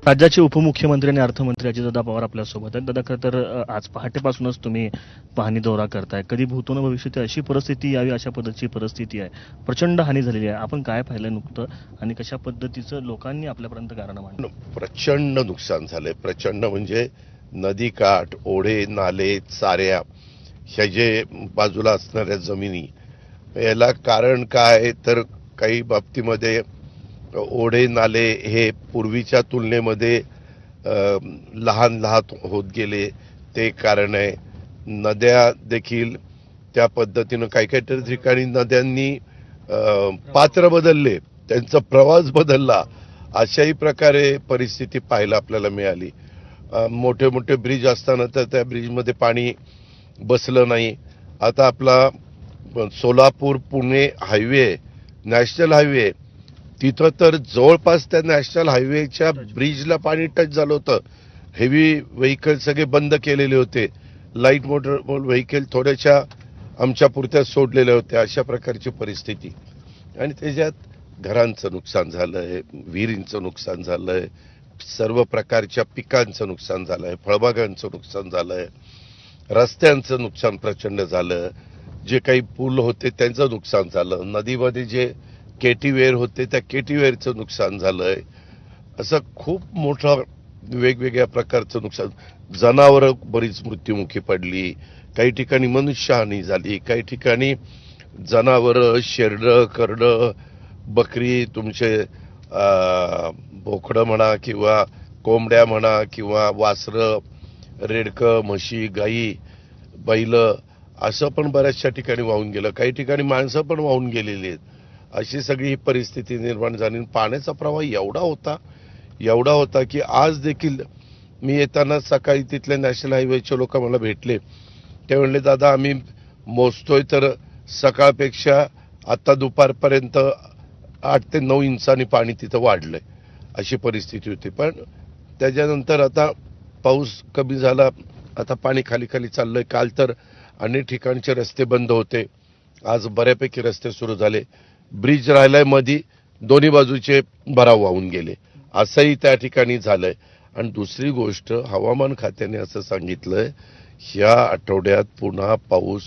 राज्याचे उपमुख्यमंत्री आणि अर्थमंत्री अजितदादा पवार आपल्यासोबत आहेत. दादा, खरं तर आज पहाटेपासूनच तुम्ही पाहणी दौरा करताय. कधी भूतो न भविष्यती अशी परिस्थिती यावी अशा पद्धतीची परिस्थिती आहे. प्रचंड हानी झालेली आहे. आपण काय पाहिलं नुकतं आणि कशा पद्धतीचं लोकांनी आपल्यापर्यंत कारण मांडलं? प्रचंड नुकसान झालंय. प्रचंड म्हणजे नदीकाठ, ओढे, नाले, चाऱ्या ह्या जे बाजूला असणाऱ्या जमिनी, याला कारण काय तर काही बाबतीमध्ये ओढे नाले हे पूर्वीच्या तुलनेमध्ये लहान लहान होत गेले, ते कारण आहे. नद्या देखील त्या पद्धतीनं काही काही ठिकाणी नद्यांनी पात्र बदलले, त्यांचा प्रवास बदलला. अशाही प्रकारे परिस्थिती पाहायला आपल्याला मिळाली. मोठे मोठे ब्रिज असताना तर त्या ब्रिजमध्ये पाणी बसलं नाही. आता आपला Solapur Pune highway, national highway, तिथं तर जवळपास त्या नॅशनल हायवेच्या ब्रिजला पाणी टच झालं होतं. हेवी व्हेकल सगळे बंद केलेले होते. लाईट मोटर व्हेकल थोड्याशा आमच्या पुरत्या सोडलेल्या होत्या. अशा प्रकारची परिस्थिती. आणि त्याच्यात घरांचं नुकसान झालंय, विहिरींचं नुकसान झालंय, सर्व प्रकारच्या पिकांचं नुकसान झालंय, फळबागांचं नुकसान झालंय, रस्त्यांचं नुकसान प्रचंड झालं, जे काही पूल होते त्यांचं नुकसान झालं, नदीमध्ये जे केटीवेअर होते त्या केटीवेअरचं नुकसान झालंय. असं खूप मोठं वेगवेगळ्या प्रकारचं नुकसान. जनावरं बरीच मृत्युमुखी पडली, काही ठिकाणी मनुष्यहानी झाली, काही ठिकाणी जनावरं, शेरडं, करडं, बकरी, तुमचे बोकडं म्हणा किंवा कोंबड्या म्हणा किंवा वासरं, रेडकं, म्हशी, गाई, बैल, असं पण बऱ्याचशा ठिकाणी वाहून गेलं. काही ठिकाणी माणसं पण वाहून गेलेली आहेत. अशी सगळी ही परिस्थिती निर्माण झाली. पाण्याचा प्रवाह एवढा होता की आज देखील मी येताना सकाळी तिथले नॅशनल हायवेचे लोक मला भेटले. ते म्हणले, दादा आम्ही मोजतोय तर सकाळपेक्षा आता दुपारपर्यंत 8 ते 9 इंचांनी पाणी तिथं वाढलंय. अशी परिस्थिती होती. पण त्याच्यानंतर आता पाऊस कमी झाला, आता पाणी खाली खाली चाललंय. काल तर अनेक ठिकाणचे रस्ते बंद होते, आज बऱ्यापैकी रस्ते सुरू झाले. ब्रिज राहिलाय मधी, दोन्ही बाजूचे भराव वाहून गेले, असंही त्या ठिकाणी झालंय. आणि दुसरी गोष्ट, हवामान खात्याने असं सांगितलंय, ह्या आठवड्यात पुन्हा पाऊस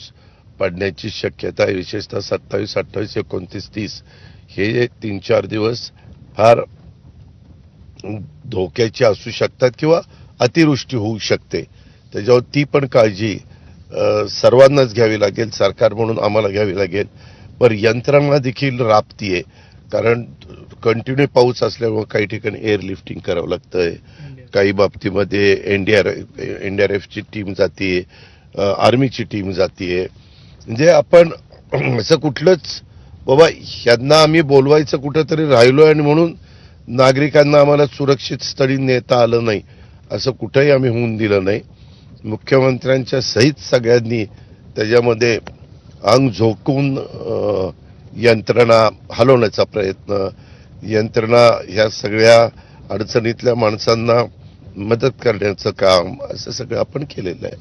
पडण्याची शक्यता आहे. विशेषतः 27, 28, 29, 30 हे 3-4 दिवस फार धोक्याची असू शकतात किंवा अतिवृष्टी होऊ शकते. त्याच्यावर ती पण काळजी सर्वांनाच घ्यावी लागेल, सरकार म्हणून आम्हाला घ्यावी लागेल. पण यंत्रणा देखील राबतीये, कारण कंटिन्यू पाऊस असल्यामुळे काही ठिकाणी एअरलिफ्टिंग करावं लागतंय, काही बाबतीमध्ये एनडीआरएफची टीम जातीये, आर्मीची टीम जातीये. म्हणजे आपण असं कुठलंच बाबा ह्यांना आम्ही बोलवायचं कुठंतरी राहिलोय आणि म्हणून नागरिकांना आम्हाला सुरक्षित स्थळी नेता आलं नाही, असं कुठंही आम्ही होऊन दिलं नाही. मुख्यमंत्र्यांच्या सहित सगळ्यांनी त्याच्यामध्ये अंग झोकून यंत्रणा हलवण्याचा प्रयत्न, यंत्रणा ह्या सगळ्या अडचणीतल्या माणसांना मदत करण्याचं काम, असं सगळं आपण केलेलं आहे.